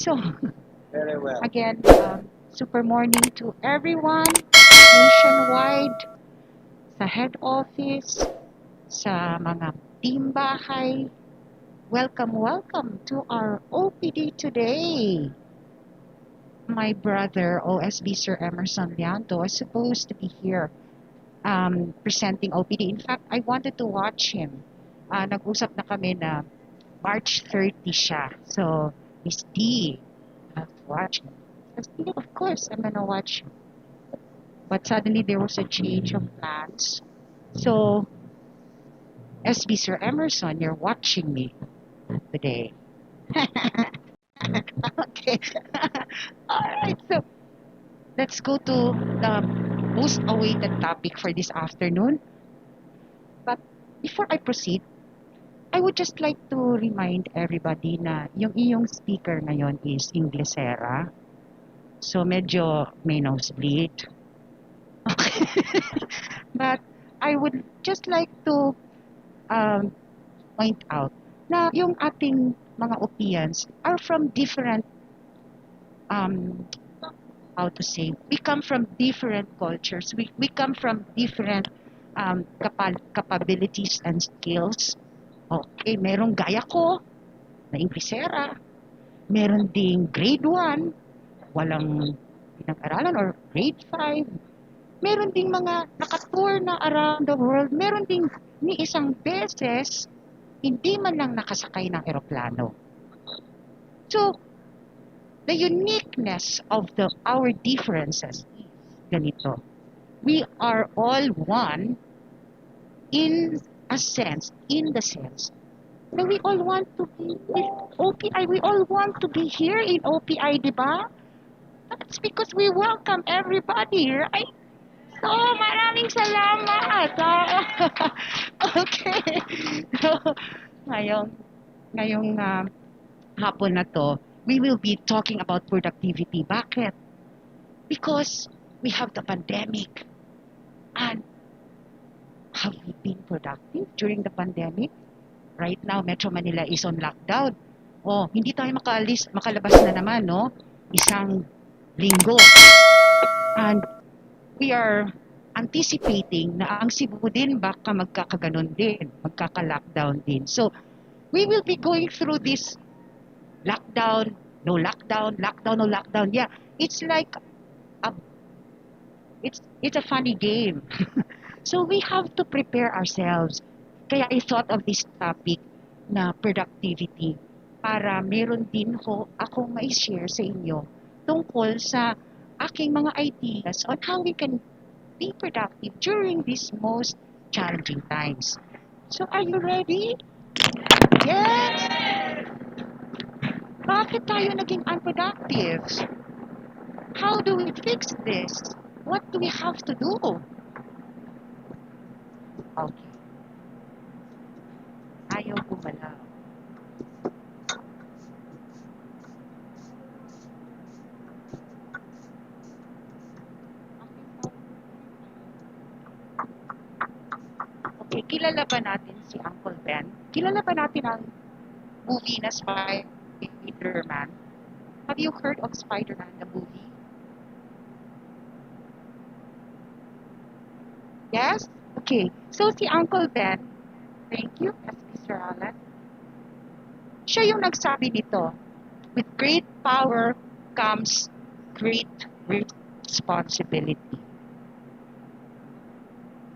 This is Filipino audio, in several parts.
So, Very well. again, super morning to everyone nationwide, sa head office, sa mga team bahay. Welcome, welcome to our OPD today. My brother, OSB Sir Emerson Lianto, is supposed to be here presenting OPD. In fact, I wanted to watch him. Nag-usap na kami na March 30 siya. So, Miss D, I have to watch him. Of course, I'm gonna watch him. But suddenly there was a change of plans. So, SB Sir Emerson, you're watching me today. Okay. Alright, so let's go to the most awaited topic for this afternoon. But before I proceed, I would just like to remind everybody na yung iyong speaker ngayon is Inglesera. So medyo may nosebleed. Okay. But I would just like to point out na yung ating mga Opians are from different, how to say, we come from different cultures. We come from different capabilities and skills. Okay, merong gaya ko na Inglesera. Meron ding grade 1, walang pinag-aralan, or grade 5. Meron ding mga nakatour na around the world. Meron ding ni isang beses, hindi man lang nakasakay ng eroplano. So, the uniqueness of our differences is ganito. We are all one in the sense that we all want to be with OPI. We all want to be here in OPI, di ba? That's because we welcome everybody, right? So, maraming salamat. Okay. So, ngayong hapon na to, we will be talking about productivity. Bakit? Because we have the pandemic. And have we been productive during the pandemic? Right now, Metro Manila is on lockdown. Oh, hindi tayo makalabas na naman, no? Isang linggo. And we are anticipating na ang Cebu din baka magkakaganon din, magkaka-lockdown din. So, we will be going through this lockdown, no lockdown, lockdown, no lockdown. Yeah, it's like it's a funny game. So we have to prepare ourselves. Kaya I thought of this topic na productivity para meron din akong mai-share sa inyo tungkol sa aking mga ideas on how we can be productive during these most challenging times. So are you ready? Yes! Bakit tayo naging unproductive? How do we fix this? What do we have to do? Okay. Ayaw gumalaw. Okay, kilala ba natin si Uncle Ben? Kilala ba natin ang movie na Spider-Man? Have you heard of Spider-Man, the movie? Yes? Okay. So si Uncle Ben, thank you, Mr. Alan. Siya yung nagsabi nito, with great power comes great responsibility.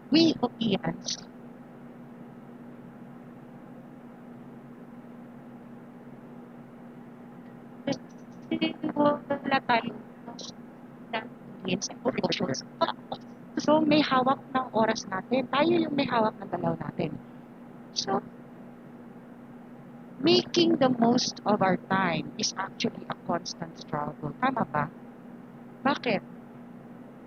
We Opians, kasi wala tayong so may hawak ng oras natin. Tayo yung may hawak ng galaw natin. So, making the most of our time is actually a constant struggle. Tama ba? Bakit?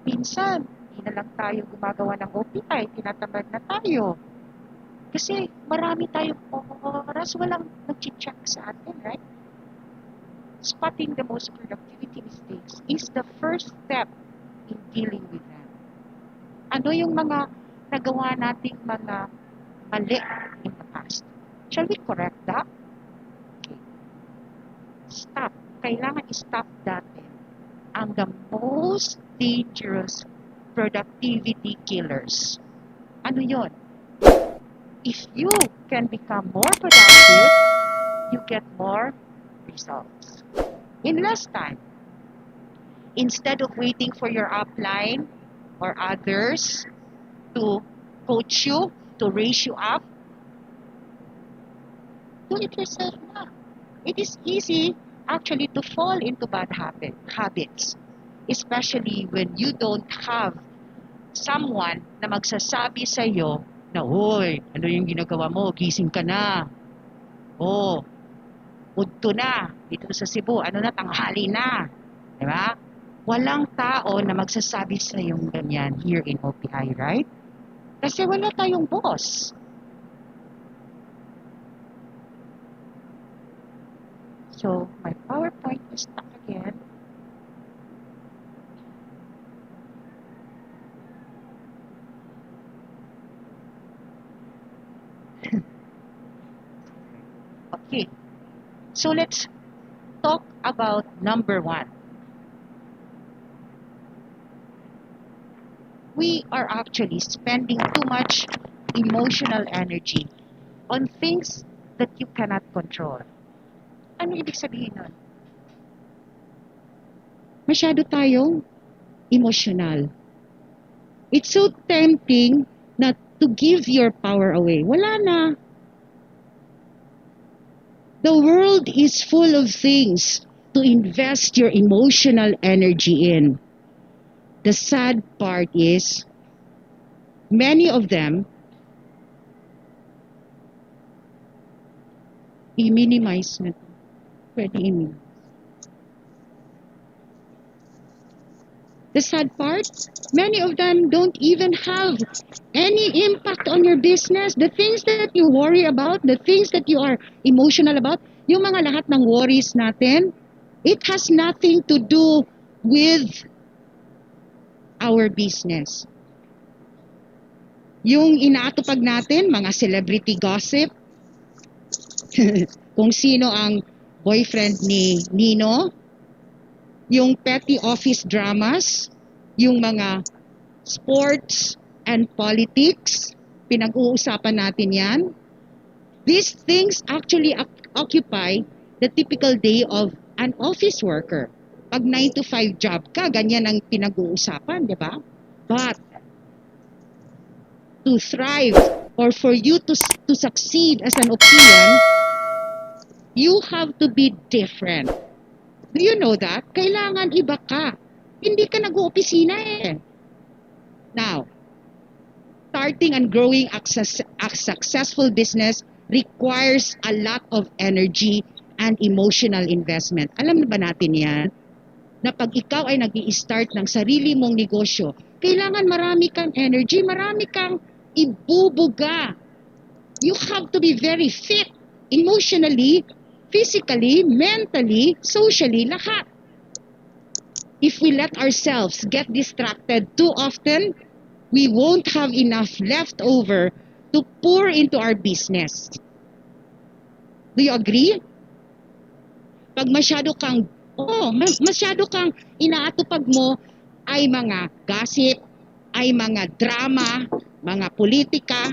Minsan, hindi na lang tayo gumagawa ng OPI, tinatamad na tayo. Kasi marami tayong oras, walang nag-check sa atin, right? Spotting the most productivity mistakes is the first step in dealing with them. Ano yung mga nagawa nating mga mali in the past? Shall we correct that? Okay. Stop. kailangan i-stop natin ang the most dangerous productivity killers. Ano yon? If you can become more productive, you get more results in less time. Instead of waiting for your upline or others to coach you, to raise you up, do it yourself na. It is easy actually to fall into bad habits, especially when you don't have someone na magsasabi sa iyo na, "Hoy, ano yung ginagawa mo? Gising ka na. Oh, udto na. Dito sa Cebu, ano na, tanghali na." Diba? Walang tao na magsasabi sa yung ganyan here in OPI, right? Kasi wala tayong boss. So, my PowerPoint is stuck again. Okay. So, let's talk about number 1. We are actually spending too much emotional energy on things that you cannot control. Ano ibig sabihin nun? Masyado tayong emotional. It's so tempting not to give your power away. Wala na. The world is full of things to invest your emotional energy in. The sad part is, many of them, i-minimize na. Pwede i-minimize. The sad part, many of them don't even have any impact on your business. The things that you worry about, the things that you are emotional about, yung mga lahat ng worries natin, it has nothing to do with our business. Yung inaatupag natin, mga celebrity gossip, kung sino ang boyfriend ni Nino, yung petty office dramas, yung mga sports and politics, pinag-uusapan natin yan. These things actually occupy the typical day of an office worker. Pag 9 to 5 job ka, ganyan ang pinag-uusapan, di ba? But to thrive or for you to succeed as an OPM, you have to be different. Do you know that? Kailangan iba ka. Hindi ka nag-oopisina eh. Now, starting and growing a successful business requires a lot of energy and emotional investment. Alam na ba natin yan? Na pag ikaw ay nag-i-start ng sarili mong negosyo, kailangan marami kang energy, marami kang ibubuga. You have to be very fit, emotionally, physically, mentally, socially, lahat. If we let ourselves get distracted too often, we won't have enough left over to pour into our business. Do you agree? Pag masyado kang inaatupag mo ay mga gossip, ay mga drama, mga politika,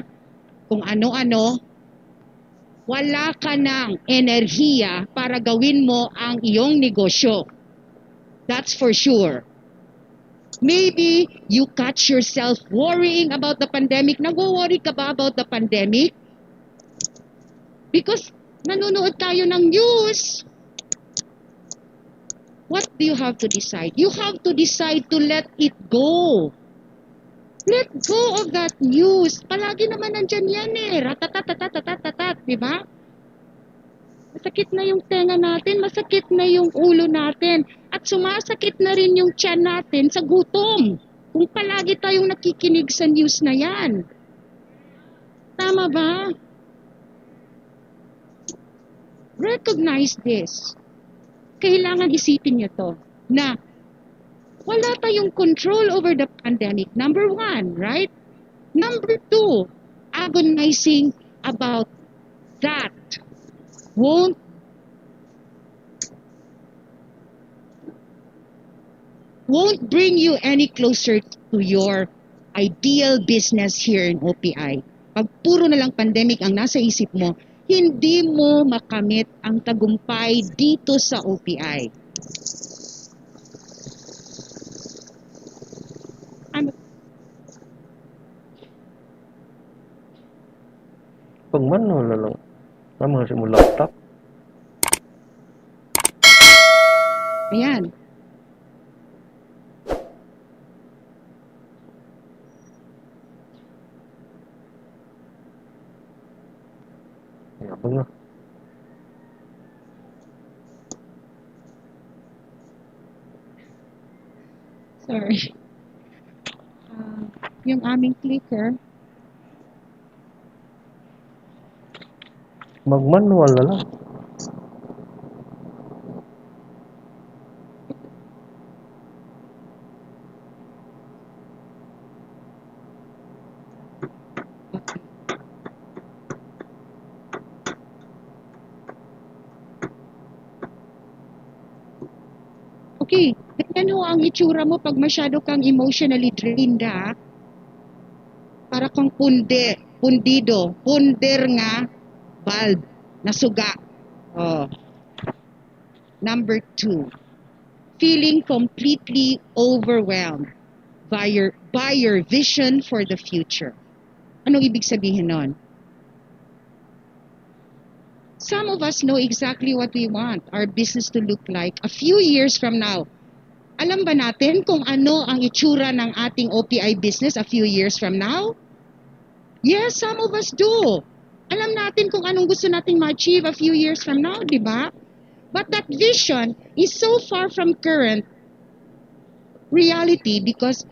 kung ano-ano, wala ka ng enerhiya para gawin mo ang iyong negosyo. That's for sure. Maybe you catch yourself worrying about the pandemic. Nag-worry ka ba about the pandemic? Because nanonood tayo ng news. What do you have to decide? You have to decide to let it go. Let go of that news. Palagi naman nandyan yan eh. Ratatatatatatat, di ba? Masakit na yung tenga natin, masakit na yung ulo natin, at sumasakit na rin yung tiyan natin sa gutom. Kung palagi tayong nakikinig sa news na yan. Tama ba? Recognize this. Kailangan isipin niyo to, na wala tayong control over the pandemic. Number 1, right? Number 2, agonizing about that won't won't bring you any closer to your ideal business here in OPI. Pag puro na lang pandemic ang nasa isip mo, hindi mo makamit ang tagumpay dito sa OPI. Ano? Pag manual na lang. Tama kasi mo laptop. Ayan. Yabang na. Sorry. Yung aming clicker, Mag-manual na lang. okay, ganyan ho ang itsura mo pag masyado kang emotionally drained, ha? Para kang pundido, punder nga, bulb, nasuga. Oh. Number 2, feeling completely overwhelmed by your vision for the future. Anong ibig sabihin nun? Some of us know exactly what we want our business to look like a few years from now. Alam ba natin kung ano ang itsura ng ating OPI business a few years from now? Yes, some of us do. Alam natin kung anong gusto nating ma-achieve a few years from now, di ba? But that vision is so far from current reality because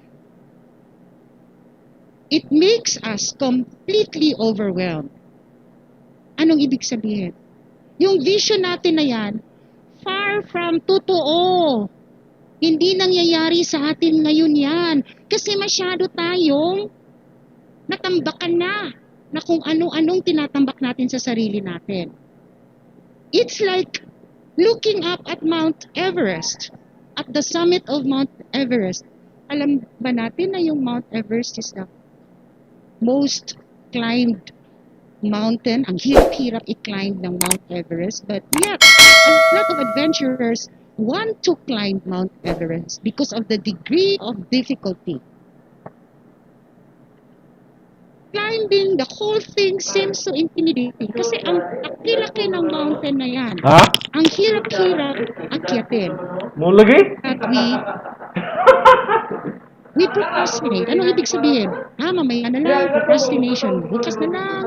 it makes us completely overwhelmed. Anong ibig sabihin? Yung vision natin na yan, far from totoo. Hindi nangyayari sa atin ngayon yan. Kasi masyado tayong natambakan na kung ano-anong tinatambak natin sa sarili natin. It's like looking up at Mount Everest, at the summit of Mount Everest. Alam ba natin na yung Mount Everest is the most climbed mountain, ang hirap-hirap i-climb ng Mount Everest, but yet, a lot of adventurers want to climb Mount Everest because of the degree of difficulty. Climbing the whole thing seems so intimidating kasi ang laki-laki ng mountain na yan. Ha? Ang hirap-hirap akyatin. Mo lagi? At we procrastinate. Anong ibig sabihin? Mamaya na lang, procrastination. Bukas na lang,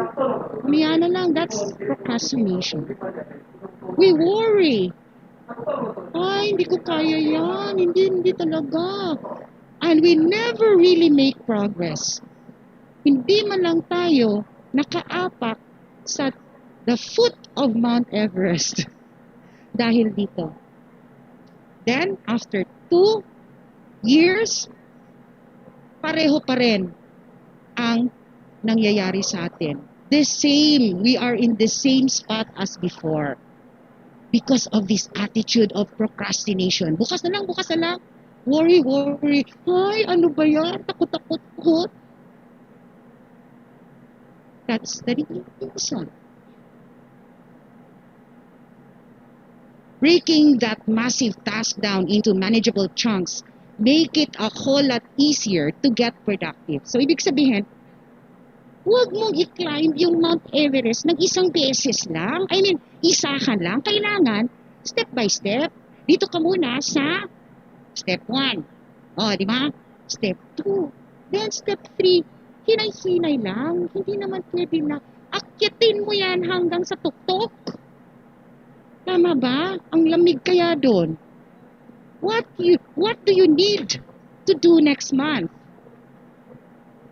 mamaya na lang, that's procrastination. We worry. Ay, hindi ko kaya yan. Hindi talaga. And we never really make progress. Hindi man lang tayo nakaapak sa the foot of Mount Everest dahil dito. Then, after 2 years, pareho pa rin ang nangyayari sa atin. The same, we are in the same spot as before because of this attitude of procrastination. Bukas na lang, worry. Ay, ano ba yan? Takot. That's the reason. Breaking that massive task down into manageable chunks make it a whole lot easier to get productive. So, ibig sabihin, huwag mong i-climb yung Mount Everest ng isang beses lang. I mean, isahan lang. Kailangan, step by step. Dito ka muna sa step 1. O, di ba? Step 2. Then, step 3. Hinay-hinay lang. Hindi naman pwede na akyatin mo yan hanggang sa tuktok. Tama ba? Ang lamig kaya doon. What do you need to do next month?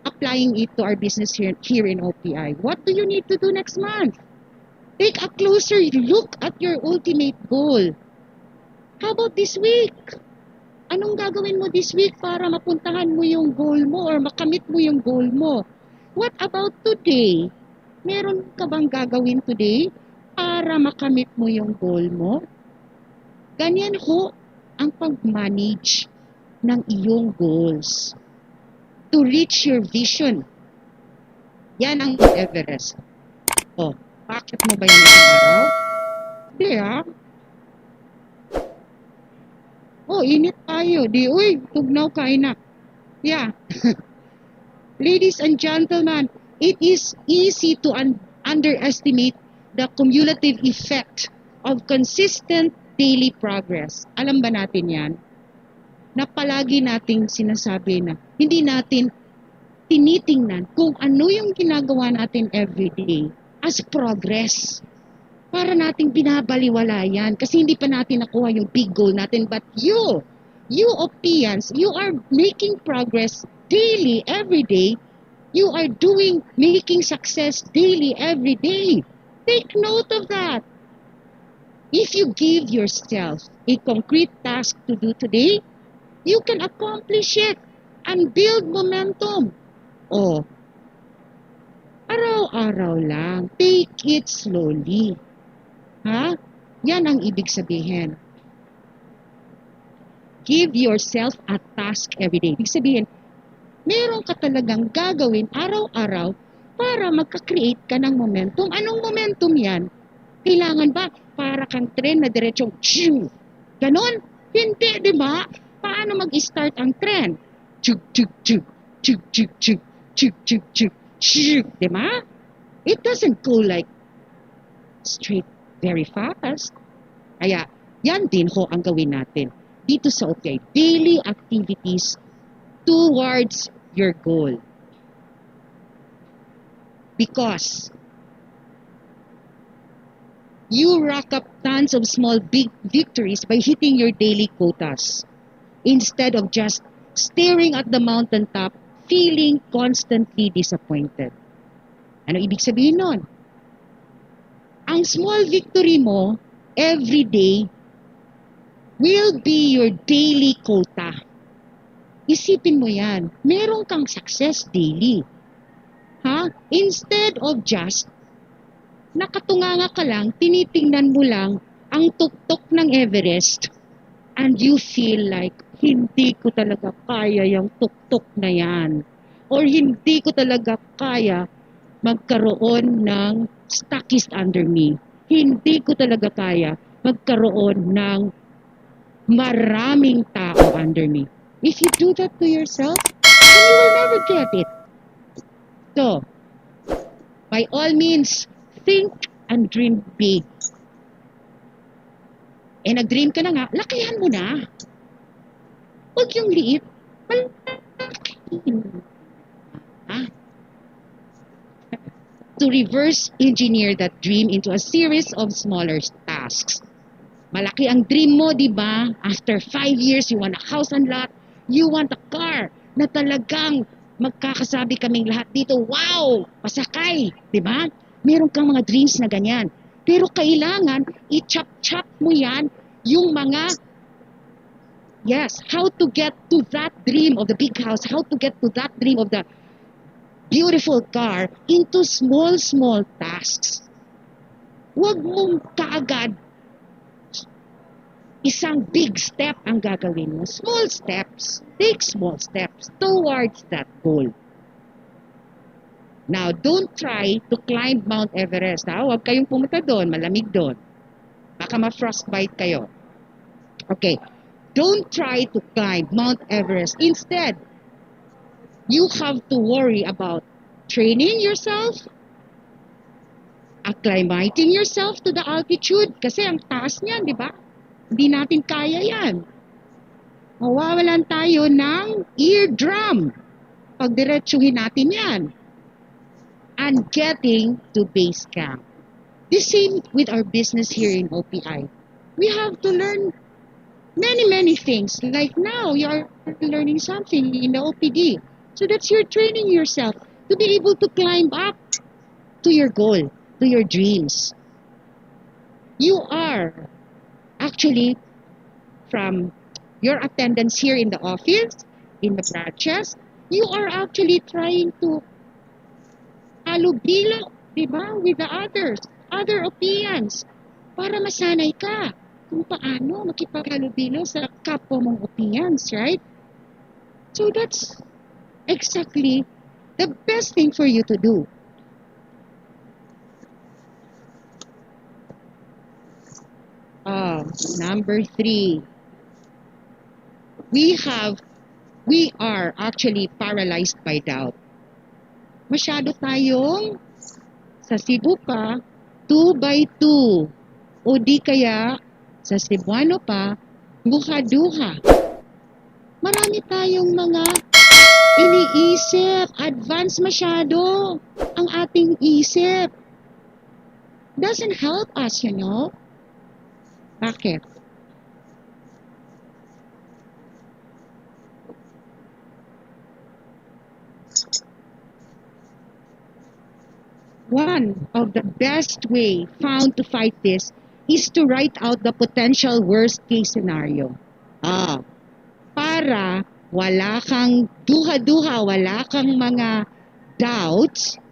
Applying it to our business here in OPI. What do you need to do next month? Take a closer look at your ultimate goal. How about this week? Anong gagawin mo this week para mapuntahan mo yung goal mo or makamit mo yung goal mo? What about today? Meron ka bang gagawin today para makamit mo yung goal mo? Ganyan ho ang pag-manage ng iyong goals. To reach your vision. Yan ang Everest. O, bakit mo ba yan isang araw? Hindi init tayo. Uy, tugnaw kain na. Yeah. Ladies and gentlemen, it is easy to underestimate the cumulative effect of consistent daily progress. Alam ba natin yan? Na palagi nating sinasabi na hindi natin tinitingnan kung ano yung ginagawa natin everyday as progress. Para nating binabaliwala yan kasi hindi pa natin nakuha yung big goal natin. But you Opians, you are making progress daily, every day. You are making success daily, every day. Take note of that. If you give yourself a concrete task to do today, you can accomplish it and build momentum. Araw-araw lang. Take it slowly. Yan ang ibig sabihin. Give yourself a task every day. Ibig sabihin, meron ka talagang gagawin araw-araw para magka-create ka ng momentum. Anong momentum yan? Kailangan ba para kang tren na diretsong ganon? Hindi, di ba? Paano mag-start ang tren? Chug, chug, chug, chug, chug, chug, chug, chug, chug, chug, di ba? It doesn't go like straight very fast. Kaya, yan din ho ang gawin natin dito sa OPI. Daily activities towards your goal. Because you rack up tons of small big victories by hitting your daily quotas instead of just staring at the mountaintop feeling constantly disappointed. Ano ibig sabihin nun? Ang small victory mo every day will be your daily quota. Isipin mo yan. Meron kang success daily. Instead of just nakatunganga ka lang, tinitingnan mo lang ang tuktok ng Everest and you feel like, hindi ko talaga kaya yung tuktok na yan. Or hindi ko talaga kaya magkaroon ng stockist under me. Hindi ko talaga kaya magkaroon ng maraming tao under me. If you do that to yourself, then you will never get it. So, by all means, think and dream big. Nag-dream ka na nga, lakihan mo na. Huwag yung liit, malakihin. To reverse engineer that dream into a series of smaller tasks. Malaki ang dream mo, di ba? After 5 years, you want a house and lot. You want a car na talagang magkakasabi kaming lahat dito, wow, pasakay, di ba? Meron kang mga dreams na ganyan. Pero kailangan, i-chop-chop mo yan, yung mga, how to get to that dream of the big house, how to get to that dream of the beautiful car into small tasks. Huwag mong kaagad isang big step ang gagawin mo. Small steps. Take small steps towards that goal. Now, don't try to climb Mount Everest. Huwag kayong pumunta doon. Malamig doon. Baka ma-frostbite kayo. Okay. Don't try to climb Mount Everest. Instead, you have to worry about training yourself, acclimating yourself to the altitude. Kasi ang taas niyan, di ba? Hindi natin kaya yan. Mawawalan tayo ng eardrum pag diretsuhin natin yan. And getting to base camp. The same with our business here in OPI. We have to learn many things. Like now, you are learning something in the OPD. So that's you're training yourself to be able to climb up to your goal, to your dreams. You are actually, from your attendance here in the office, in the branches, you are actually trying to halubilo, di ba, with the other opinions, para masanay ka kung paano makipaghalubilo sa kapwa mong opinions, right? So that's exactly the best thing for you to do. Number 3, we are actually paralyzed by doubt. Masyado tayong sa Cebu pa, 2 by 2. O di kaya, sa Cebuano pa, duha-duha. Marami tayong mga iniisip. Advance masyado ang ating isip. Doesn't help us, you know. Bakit? One of the best way found to fight this is to write out the potential worst case scenario. Para wala kang duha-duha, wala kang mga doubts,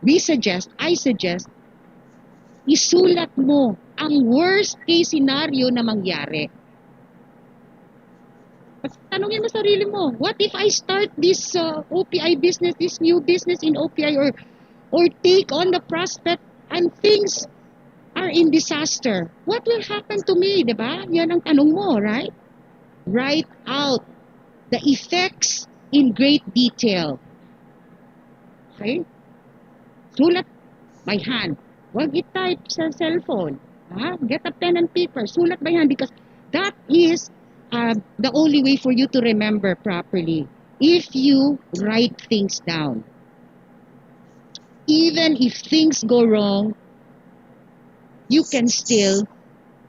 I suggest, isulat mo ang worst case scenario na mangyari. Tanungin mo sarili mo, what if I start this OPI business, this new business in OPI, or take on the prospect and things are in disaster? What will happen to me, diba? Yan ang tanong mo, right? Write out the effects in great detail. Okay? Sulat by hand. Huwag i-type sa cellphone. Get a pen and paper. Sulat by hand because that is the only way for you to remember properly if you write things down. Even if things go wrong, you can still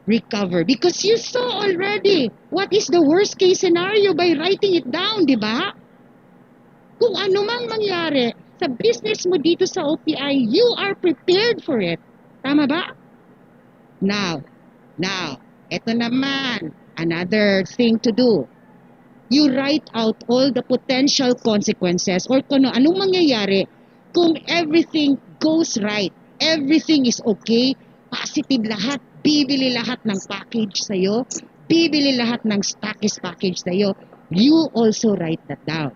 recover because you saw already what is the worst case scenario by writing it down, di ba? Kung ano mang mangyari sa business mo dito sa OPI, you are prepared for it. Tama ba? Now, eto naman, another thing to do. You write out all the potential consequences or kung anong mangyayari kung everything goes right, everything is okay, positive lahat, bibili lahat ng package sa'yo, bibili lahat ng stockist package sa'yo, you also write that down.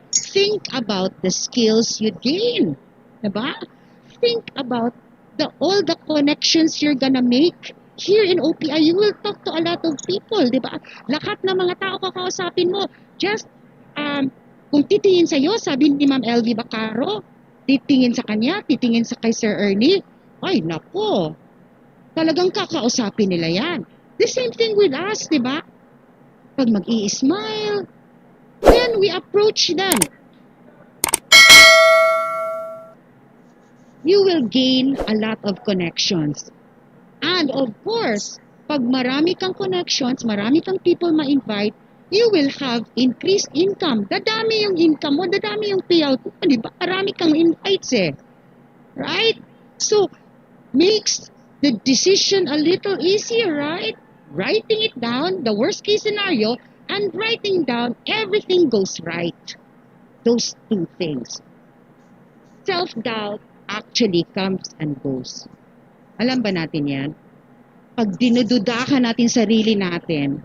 Think about the skills you gain. Diba? Think about all the connections you're gonna make. Here in OPI, you will talk to a lot of people, di ba? Lahat ng mga tao kakausapin mo. Just, kung titingin sa'yo, sabi ni Ma'am LV Bacaro, titingin sa kanya, titingin sa kay Sir Ernie, ay, nako, talagang kakausapin nila yan. The same thing with us, di ba? Pag mag-i-smile, then we approach them. You will gain a lot of connections. And of course, pag marami kang connections, marami kang people ma-invite, you will have increased income. Dadami yung income mo, dadami yung payout mo, di ba? Marami kang invites eh. Right? So, makes the decision a little easier, right? Writing it down, the worst case scenario, and writing down everything goes right. Those two things. Self-doubt actually comes and goes. Alam ba natin yan? Pag dinududahan natin sarili natin,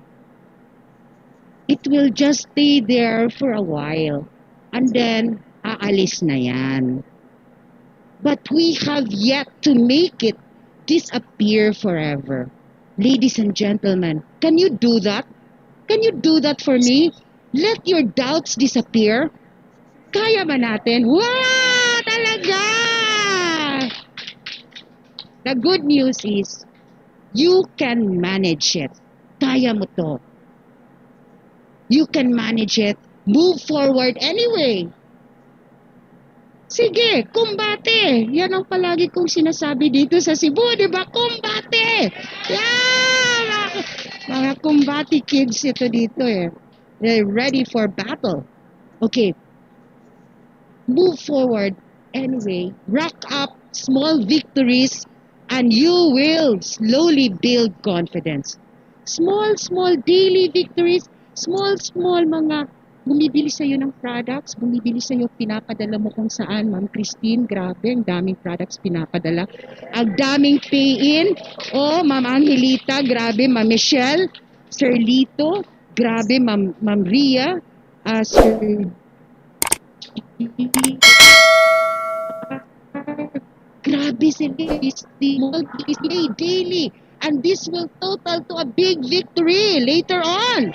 it will just stay there for a while. And then, aalis na yan. But we have yet to make it disappear forever. Ladies and gentlemen, can you do that? Can you do that for me? Let your doubts disappear? Kaya ba natin? Wow! Talaga! The good news is, you can manage it. Kaya mo to. You can manage it. Move forward anyway. Sige, kumbate. Yan ang palagi kong sinasabi dito sa Cebu, di ba? Kumbate! Yeah! Mga kumbate kids ito dito eh. They're ready for battle. Okay. Move forward anyway. Rack up small victories and you will slowly build confidence. Small daily victories, small mga bumibili sa'yo ng products, bumibili sa'yo, pinapadala mo kung saan, Ma'am Christine, grabe, ang daming products pinapadala. Ang daming pay-in, Ma'am Angelita, grabe, Ma'am Michelle, Sir Lito, Grabe, Ma'am Ria, Sir G, grabe sila, multi daily. And this will total to a big victory later on.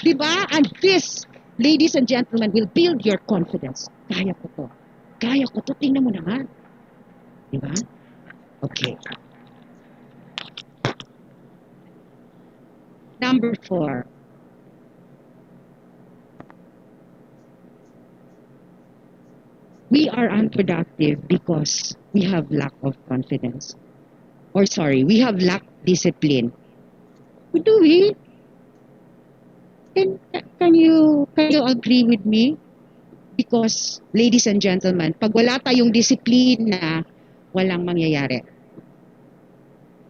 Diba? And this, ladies and gentlemen, will build your confidence. Kaya ko to. Kaya ko to. Tingnan mo naman. Diba? Okay. Number 4. We are unproductive because we have lack of confidence. Or sorry, we have lack discipline. Do we? Can you agree with me? Because, ladies and gentlemen, pag wala tayong disiplina, walang mangyayari.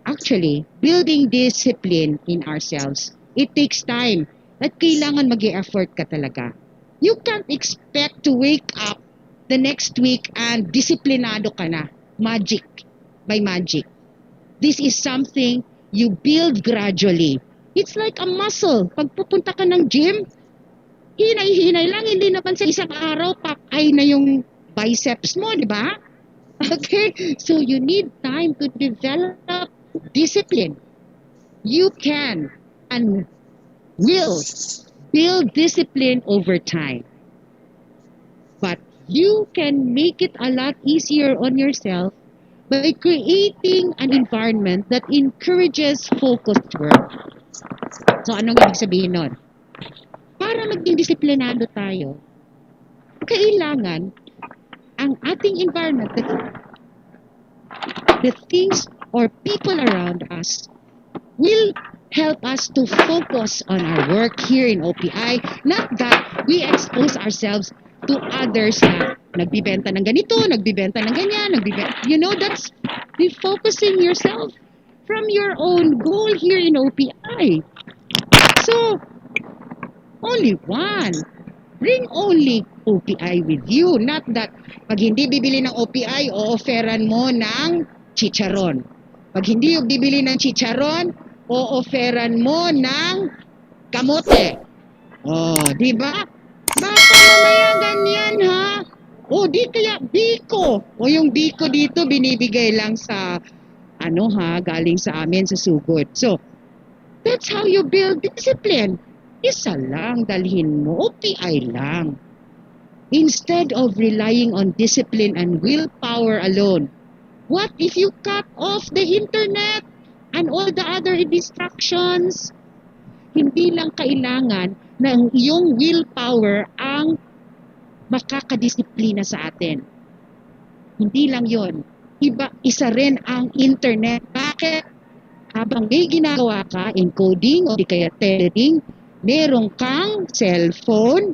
Actually, building discipline in ourselves, it takes time. At kailangan mag-e-effort ka talaga. You can't expect to wake up the next week and disiplinado ka na. Magic. By magic. This is something you build gradually. It's like a muscle. Pag pupunta ka ng gym, hinay-hinay lang. Hindi naman sa isang araw, pakay na yung biceps mo, di ba? Okay? So you need time to develop discipline. You can and will build discipline over time. But you can make it a lot easier on yourself by creating an environment that encourages focused work. So anong ibig sabihin nun? Para maging disiplinado tayo, kailangan ang ating environment, the things or people around us will help us to focus on our work here in OPI. Not that we expose ourselves to others na nagbibenta ng ganito, nagbibenta ng ganyan, you know, that's refocusing yourself from your own goal here in OPI. So, only one. Bring only OPI with you. Not that pag hindi bibili ng OPI, o-offeran mo ng chicharon. Pag hindi bibili ng chicharon, o-offeran mo ng kamote. Di ba? Baka mamaya ganyan, ha? Di kaya biko. Yung biko dito binibigay lang sa galing sa amin sa sugod. So, that's how you build discipline. Isa lang dalhin mo, OPI lang. Instead of relying on discipline and willpower alone, what if you cut off the internet and all the other distractions? Hindi lang kailangan na ang iyong willpower ang makakadisiplina sa atin. Hindi lang yon. Isa rin ang internet. Bakit? Habang may ginagawa ka, encoding o di kaya tethering, meron kang cellphone,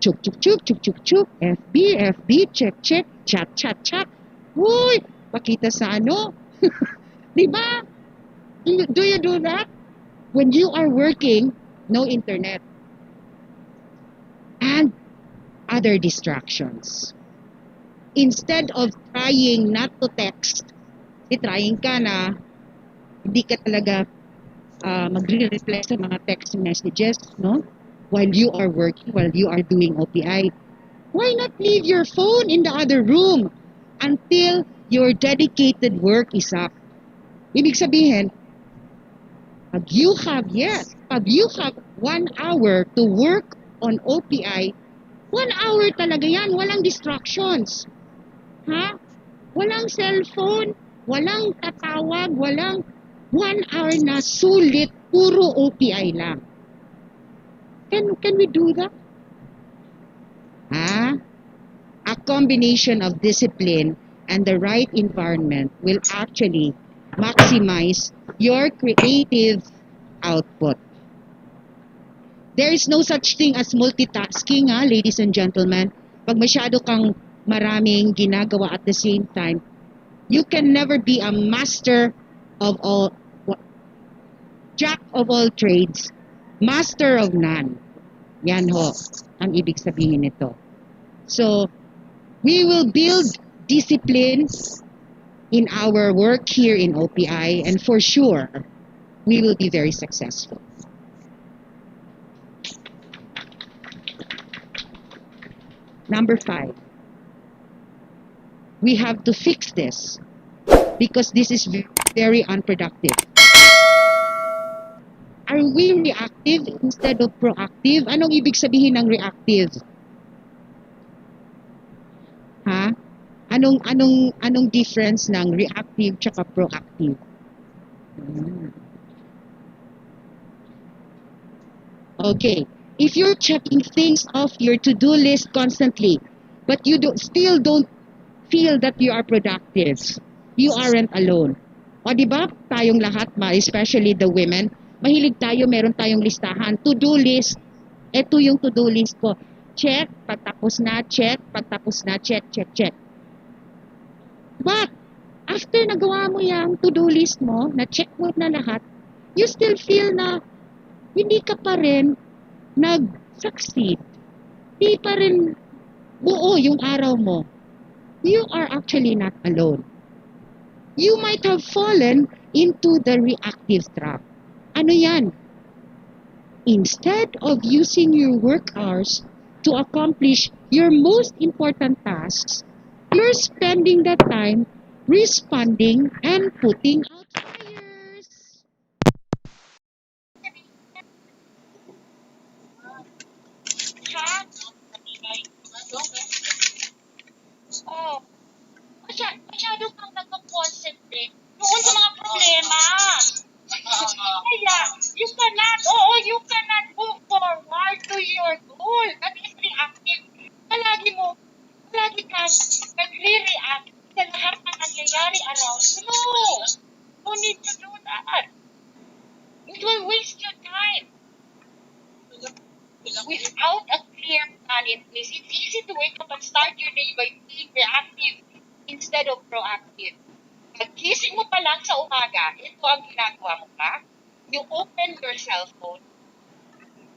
chuk, FB, check, chat. Uy, pakita sa Di ba? Do you do that? When you are working, no internet. And other distractions. Instead of trying not to text, trying ka na hindi ka talaga magre-reply sa mga text messages, no? While you are working, while you are doing OPI. Why not leave your phone in the other room until your dedicated work is up? Ibig sabihin, pag you have 1 hour to work on OPI, 1 hour talaga yan, walang distractions. Ha? Walang cellphone, walang tatawag, walang 1 hour na sulit, puro OPI lang. Can we do that? A combination of discipline and the right environment will actually maximize your creative output. There is no such thing as multitasking, ladies and gentlemen. Pag masyado kang maraming ginagawa at the same time, you can never be a master of all, jack of all trades, master of none. Yan ho, ang ibig sabihin nito. So, we will build discipline in our work here in OPI, and for sure, we will be very successful. Number 5, we have to fix this because this is very unproductive. Are we reactive instead of proactive? Anong ibig sabihin ng reactive? Ha? Anong difference ng reactive tsaka proactive? Okay. If you're checking things off your to-do list constantly, but you still don't feel that you are productive, you aren't alone. O di ba? Tayong lahat, especially the women, mahilig tayo, meron tayong listahan, to-do list. Ito yung to-do list ko. Check, pagtapos na, check, pagtapos na, check, check, check. But, after nagawa mo yung to-do list mo, na-check mo na lahat, you still feel na hindi ka pa rin nag-succeed. Hindi pa rin buo yung araw mo. You are actually not alone. You might have fallen into the reactive trap. Ano yan? Instead of using your work hours to accomplish your most important tasks, you're spending that time responding and putting out fires. Oh, masyado kang nag-concentrate doon sa mga problema. Kaya, you cannot move forward to your goal. That is reactive. Palagi kang nagre-react sa lahat ng nangyayari around you. No need to do that. It will waste your time. Without a clear plan in place, it's easy to wake up and start your day by being reactive instead of proactive. Pagkising mo pa lang sa umaga, ito ang ginagawa mo pa. You open your cell phone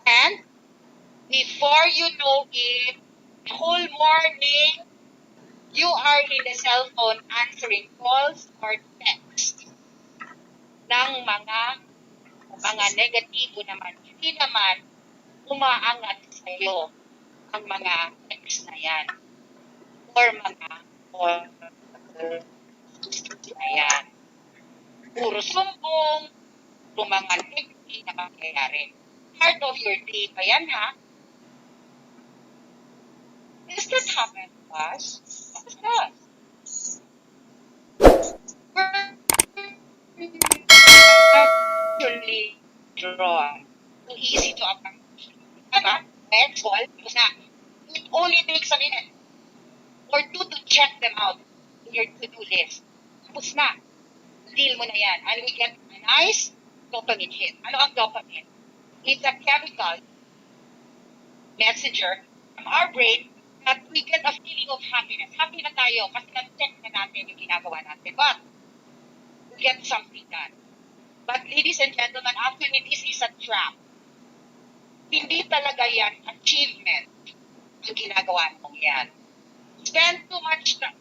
and before you know it, the whole morning, you are in the cell phone answering calls or texts ng mga negatibo naman. Hindi naman umaangat sa iyo ang mga text na yan or mga na yan. Puro sumbong, puro mga negative na mangyayari. Part of your day pa yan, ha? Does that happen to us? What is that? Actually drawn. Too easy to accomplish. Diba? Next call, tapos na. It only takes a minute or two to check them out in your to-do list. Tapos na. Deal mo na yan. And we get a nice dopamine hit. Ano ang dopamine? It's a chemical messenger from our brain that we get a feeling of happiness. Happy na tayo kasi na-check na natin yung ginagawa natin. But, we get something done. But ladies and gentlemen, actually this is a trap. Hindi talaga yan achievement ang ginagawa mong yan. Spend too much time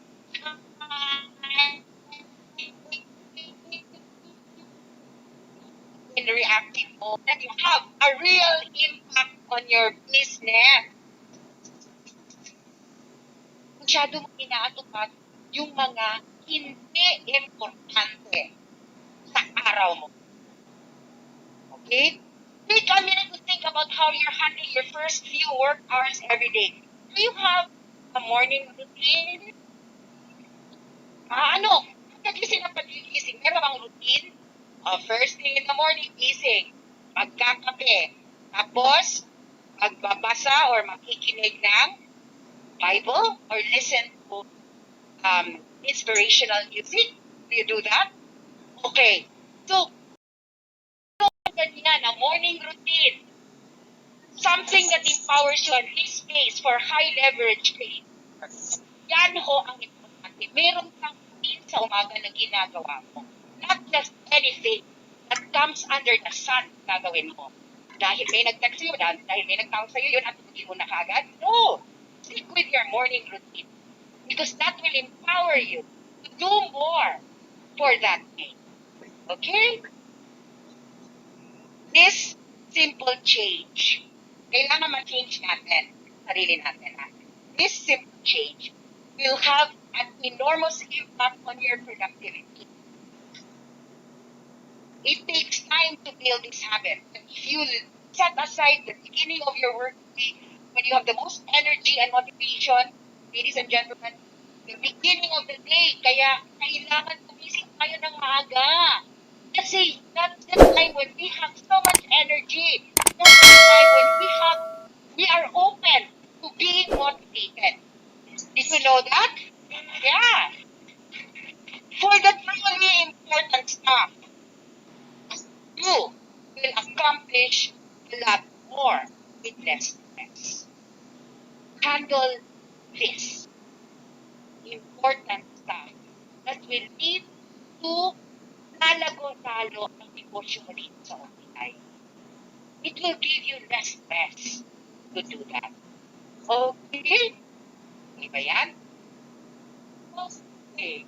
in reactive mode that you have a real impact on your business. Masyado mong inaatupag yung mga hindi importante sa araw mo. Okay? Take a minute to think about how you're handling your first few work hours every day. Do you have a morning routine? Pagkagising na pagigising, meron bang routine? First thing in the morning, gising. Magkakape. Tapos, magbabasa or makikinig ng Bible or listen to inspirational music. Do you do that? Okay. So, ganyan, a morning routine. Something that empowers you and leaves space for high leverage trade. Yan ho ang importante. Meron kang routine sa umaga na ginagawa mo. Not just anything that comes under the sun gagawin mo. Dahil may nag-text sa'yo, dahil may nagtawag sa'yo yun at hindi mo na kagad. No! Stick with your morning routine. Because that will empower you to do more for that day. Okay? This simple change, kailangan ma-change natin sarili natin. this simple change will have an enormous impact on your productivity. It takes time to build this habit. But if you set aside the beginning of your workday when you have the most energy and motivation, ladies and gentlemen, the beginning of the day, kaya kailangan gumising tayo ng maaga. Kasi that's the time when we have so much energy. That's the time when we are open to being motivated. Did you know that? Yeah. For the truly important stuff, you will accomplish a lot more with less stress. Handle this important stuff that will lead to lalago-talo ang negosyo mo dito sa OPI. It will give you less stress to do that. Okay? Di ba yan? Okay.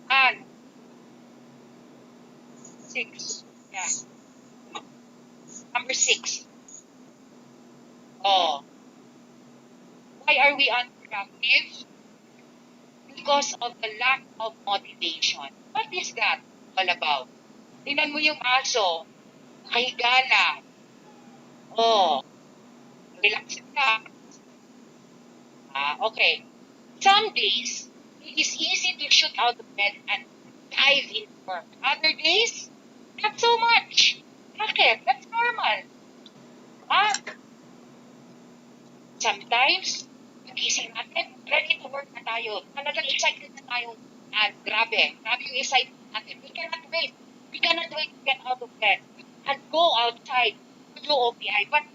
And 6. Yeah. Number 6. Oh. Why are we unproductive? Because of the lack of motivation. What is that all about? Tingnan mo yung aso. Nakahiga na. Oh. Relax ka. Okay. Some days, it is easy to shoot out of bed and dive into work. Other days, not so much. Bakit? That's normal. Sometimes, nagising natin, ready to work na tayo. Talagang excited na tayo. Grabe yung excitement natin. We cannot wait. We cannot wait to get out of bed and go outside to do OPI. But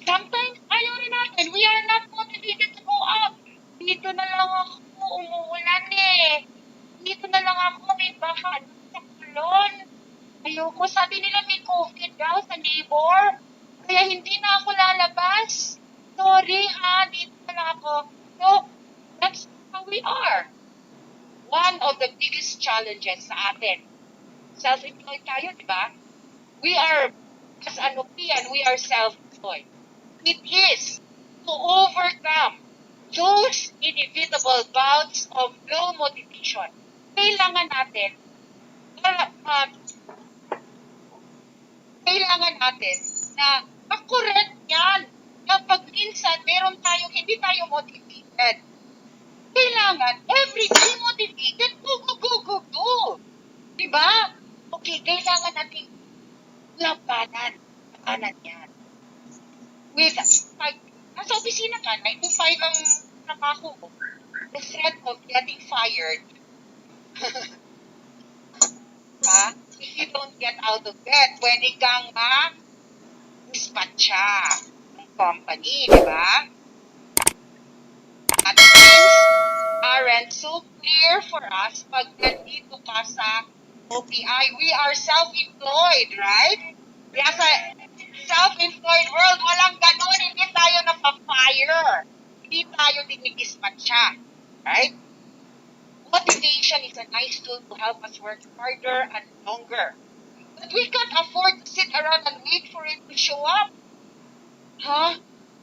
sometimes, ayaw rin natin. We are not motivated to go out. Dito na lang ako, umuulan eh. Dito na lang ako, may baka sa kulon. Ayoko, sabi nila may COVID daw sa neighbor. Kaya hindi na ako lalabas. Sorry ha, dito na lang ako. So, that's how we are. One of the biggest challenges sa atin. Self-employed tayo, di ba? We are, as an OPian, we are self-employed. It is to overcome those inevitable bouts of low motivation. Kailangan natin na makorek yan. Kapag minsan meron tayong hindi tayo motivated. Kailangan everyday motivated. Go. Diba? Okay, kailangan natin labanan yan. With 5, nasa opisina ka, 9 to 5 ang trabaho mo. The threat of getting fired. If you don't get out of bed, pwede kang dispatcha ng company, di ba? At things aren't so clear for us pag nandito ka sa OPI. We are self-employed, right? Kaya sa self-employed world, walang ganun. Hindi tayo napapire. Hindi tayo dinidispatcha. Right? Motivation is a nice tool to help us work harder and longer. But we can't afford to sit around and wait for it to show up.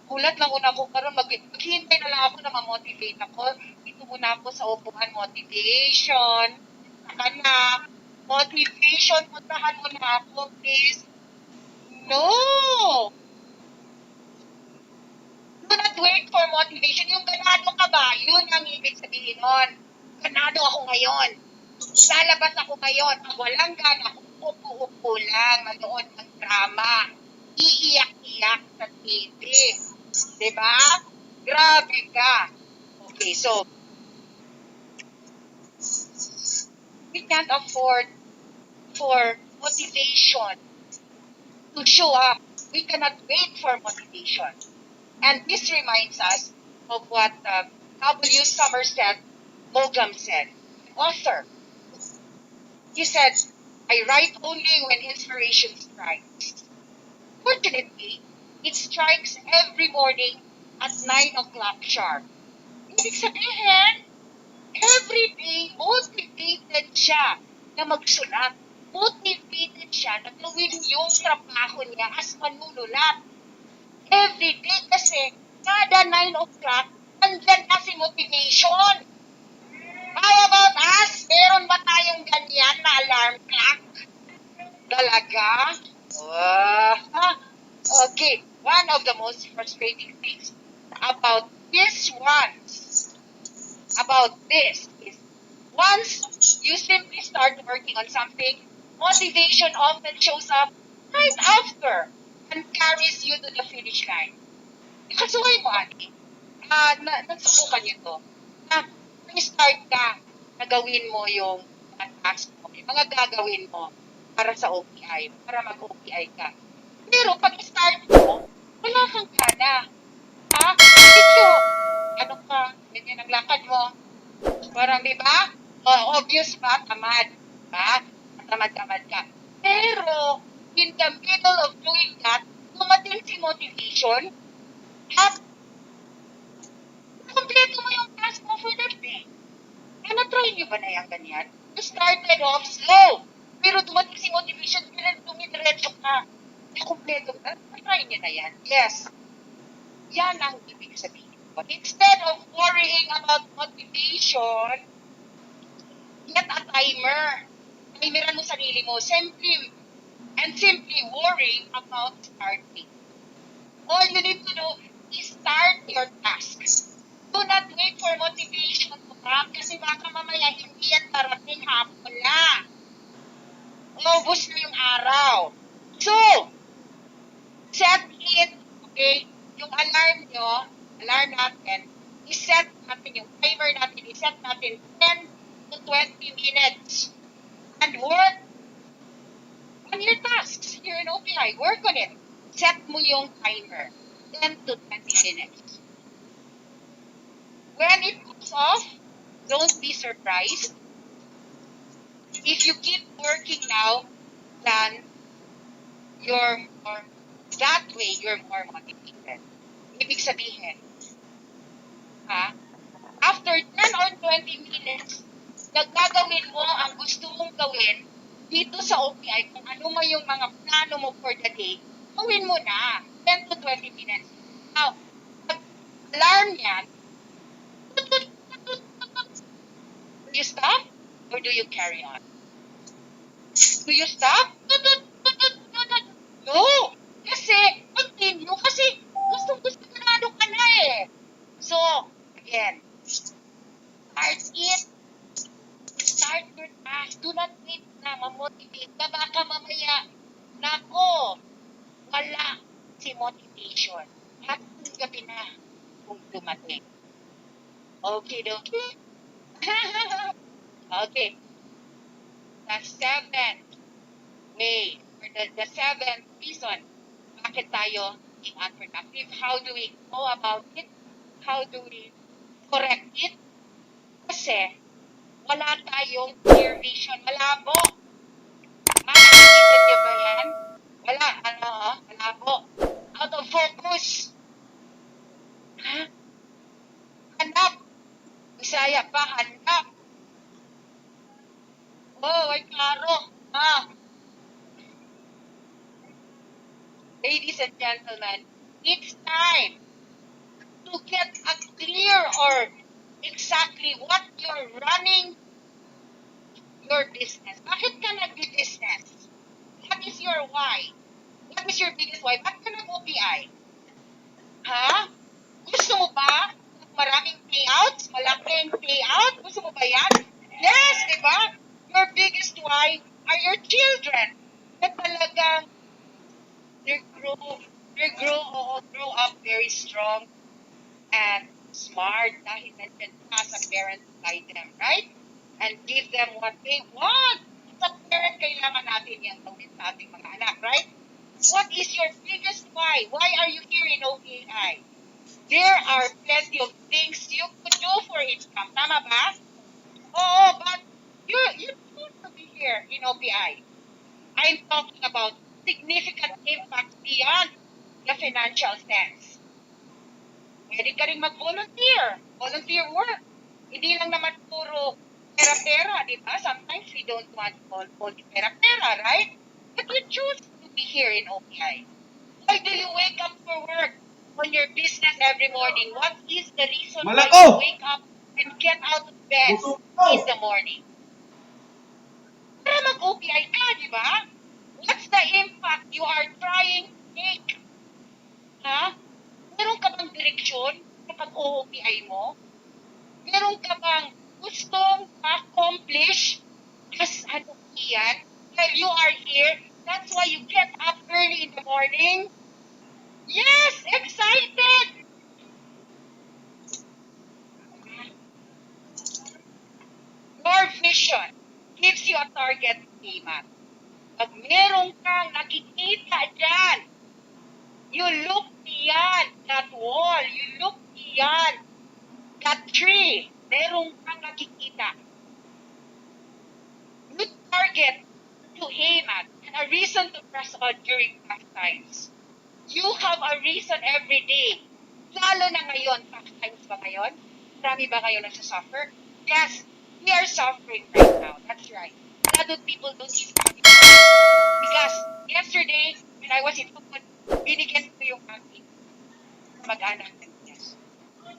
Kulat lang una ko karon maghintay na lang ako na ma-motivate ako. Dito muna ako sa upuan motivation. Saka na. Motivation, puntahan mo na ako, please. No! Do not wait for motivation. Yung ganado ka ba? Yun ang ibig sabihin nun. Ganado ako ngayon. Lalabas ako ngayon. Ang walang gana, upo-upo lang, manood ng drama. Iiyak-iyak sa TV. Diba? Grabe ka. Okay, so, we can't afford for motivation to show up. We cannot wait for motivation. And this reminds us of what W. Somerset Maugham said, author. He said, I write only when inspiration strikes. Fortunately, it strikes every morning at 9 o'clock sharp. Ibig sabihin, every day, motivated siya na magsulat. Motivated siya na gawin yung trabaho niya as manunulat. Every day kasi kada 9 o'clock, nandyan na si motivation. How about us? Meron ba tayong ganyan na alarm clock? Talaga? Okay. One of the most frustrating things about this is once you simply start working on something, motivation often shows up right after and carries you to the finish line. Kasuhay mo, ate. Nagsubukan niyo to. May start ka na gawin mo yung mga task mo. May mga gagawin mo para sa OPI, para mag-OPI ka. Pero pag start mo, wala kang gana. Medyo, ano ka, ganyan ang lakad mo. Parang, di ba? Obvious ba? Tamad. Diba? Tamad-tamad ka. Pero, in the middle of doing that, dumating si motivation at kompleto mo yung task mo for that day. Na-try niyo ba na yung ganyan? You started off slow. Pero dumating si motivation, dumidiretso ka. Kompleto ka. Na-try niyo na yan. Yes. Yan ang ibig sabihin. But instead of worrying about motivation, get a timer. Timeran mo sarili mo. Simply worrying about starting. All you need to do is start your tasks. Do not wait for motivation to come kasi baka mamaya hindi yan parating hapon na. Ubus na yung araw. So, set it, okay? Yung alarm natin, iset natin yung timer natin, iset natin 10 to 20 minutes. And work on your tasks here in OPI. Work on it. Set mo yung timer, 10 to 20 minutes. When it goes off, don't be surprised. If you keep working now, then you're more motivated. Ibig sabihin, after 10 or 20 minutes, gagawin mo ang gusto mong gawin dito sa OPI, kung ano mo yung mga plano mo for the day, gawin mo na. 10 to 20 minutes. Now, alarm yan, do you stop or do you carry on? Do you stop? No! Kasi, continue. Kasi, gusto ganado ka na eh. So, again, start your task. Do not wait na mamotivate ka. Baka mamaya, nako, wala si motivation. At gabi na kung dumating. Okay. Okay. The seventh way, or the seventh reason bakit tayo being unproductive. How do we go about it? How do we correct it? Kasi wala tayong clear vision. Malabo. Nakikita niyo ba yan? Malabo. Out of focus. Hanap. Bisaya pa, hanap. Ay klaro. Ladies and gentlemen, it's time to get a clear or exactly what you're running your business. Bakit ka nag-business? What is your why? What is your biggest why? Bakit ka nag-OPI? Gusto mo ba maraming payouts? Malaking payout? Gusto mo ba yan? Yes, di ba? Your biggest why are your children. Na talagang they grow up very strong and smart dahil nandiyan ka sa parents guide them, right? And give them what they want. Sa parent, kailangan natin yan gawin sa ating mga anak, right? What is your biggest why? Why are you here in OPI? There are plenty of things you could do for income. Tama ba? Oo, but you choose to be here in OPI. I'm talking about significant impact beyond the financial sense. Pwede ka rin mag-volunteer. Volunteer work. Hindi lang naman puro pera-pera, di ba? Sometimes we don't want all the pera-pera, right? But you choose to be here in OPI. Why do you wake up for work on your business every morning, what is the reason why Malako! you wake up and get out of bed in the morning? Para mag-OPI ka, di ba? What's the impact you are trying to make? Ha? Meron ka bang direksyon kapag OOPI mo? Meron ka bang gustong accomplish as an OPIan while you are here? That's why you get up early in the morning? Yes, excited! Your vision gives you a target to aim at. Pag meron kang nakikita dyan, you look beyond that wall, you look beyond that tree, meron kang nakikita. Good target to aim at and a reason to press on during tough times. You have a reason every day. Lalo na ngayon, tough times ba ngayon? Marami ba kayo nagsasuffer? Yes, we are suffering right now. That's right. A lot of people don't even have it. Because yesterday, when I was in Tukod, binigyan ko yung aking mag-anak ng yes.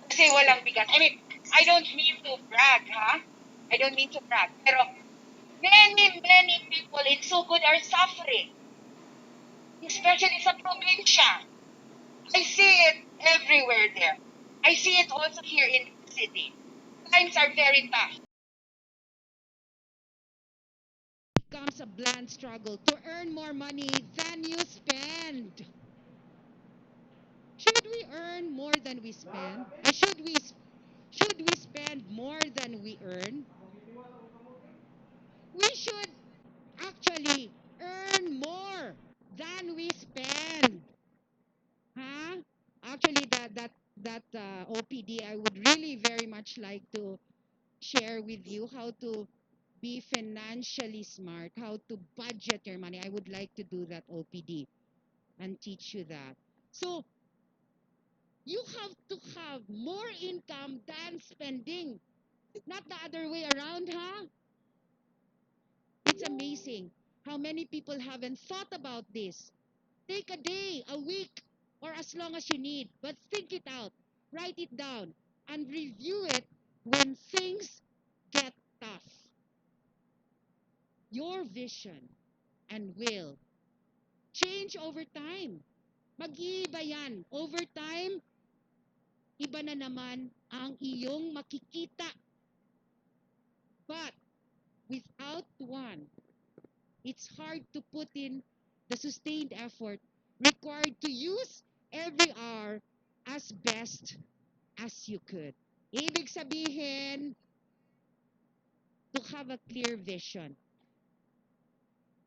Kasi walang bigas. I mean, I don't mean to brag, ha? I don't mean to brag. Pero many people in Sugod are suffering. Especially sa probinsya. I see it everywhere there. I see it also here in the city. Times are very tough. Becomes a bland struggle to earn more money than you spend. Should we earn more than we spend? Or should we spend more than we earn? We should actually earn more than we spend. Huh? Actually, that OPD, I would really very much like to share with you how to be financially smart, how to budget your money. I would like to do that OPD and teach you that. So you have to have more income than spending, not the other way around, huh? It's amazing how many people haven't thought about this. Take a day, a week, or as long as you need, but think it out, write it down, and review it when things get tough. Your vision and will change over time. Mag-iiba yan. Over time, iba na naman ang iyong makikita. But without one, it's hard to put in the sustained effort required to use every hour as best as you could. Ibig sabihin, to have a clear vision,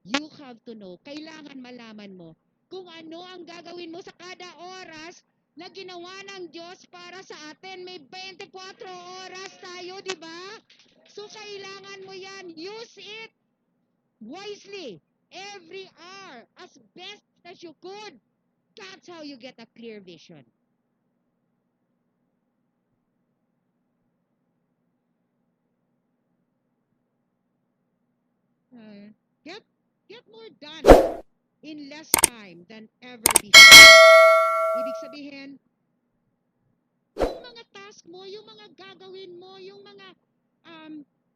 you have to know, kailangan malaman mo kung ano ang gagawin mo sa kada oras na ginawa ng Diyos para sa atin. May 24 oras tayo, di ba? So, kailangan mo yan. Use it wisely. Every hour, as best as you could. That's how you get a clear vision. Get get more done in less time than ever before. Ibig sabihin, yung mga task mo, yung mga gagawin mo, yung mga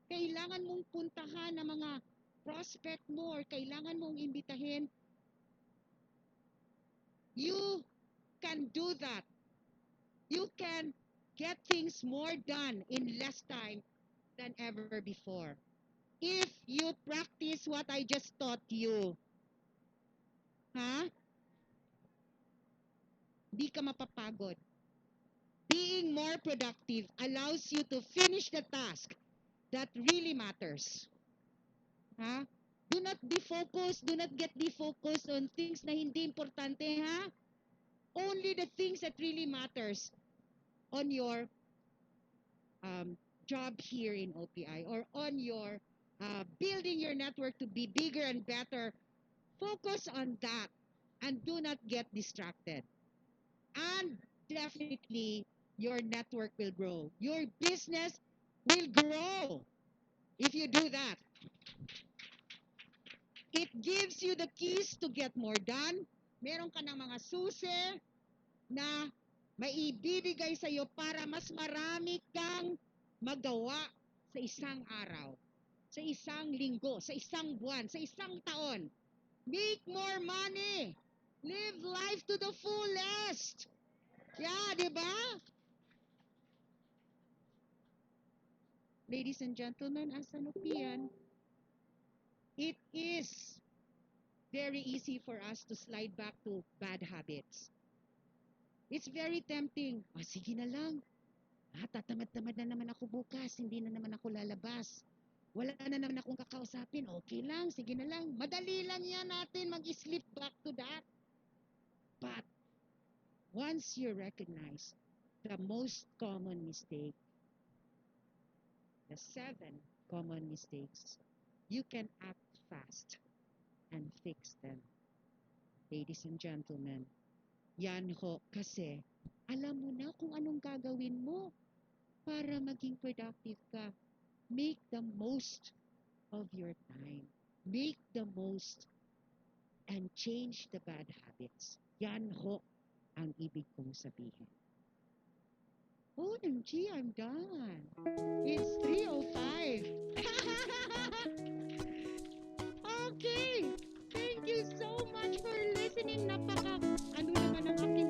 kailangan mong puntahan na mga prospect mo or kailangan mong imbitahin, you can do that. You can get things more done in less time than ever before. If you practice what I just taught you, ha? Di ka mapapagod. Being more productive allows you to finish the task that really matters. Ha? Do not be focused, do not get defocused on things na hindi importante, ha? Only the things that really matters on your job here in OPI or on your building your network to be bigger and better. Focus on that and do not get distracted. And definitely, your network will grow. Your business will grow if you do that. It gives you the keys to get more done. Meron ka ng mga susi na maibibigay sa'yo para mas marami kang magawa sa isang araw, sa isang linggo, sa isang buwan, sa isang taon. Make more money. Live life to the fullest. Yeah, di ba? Ladies and gentlemen, as an opinion, it is very easy for us to slide back to bad habits. It's very tempting. Oh, sige na lang. Tatamad-tamad na naman ako bukas. Hindi na naman ako lalabas. Wala na naman akong kakausapin. Okay lang, sige na lang. Madali lang yan natin mag-slip back to that. But once you recognize the most common mistake, the 7 common mistakes, you can act fast and fix them. Ladies and gentlemen, yan ho kasi alam mo na kung anong gagawin mo para maging productive ka. Make the most of your time. Make the most and change the bad habits. Yan ho ang ibig kong sabihin. OMG, I'm done. It's 3:05. Okay. Thank you so much for listening. Ano naman ang aking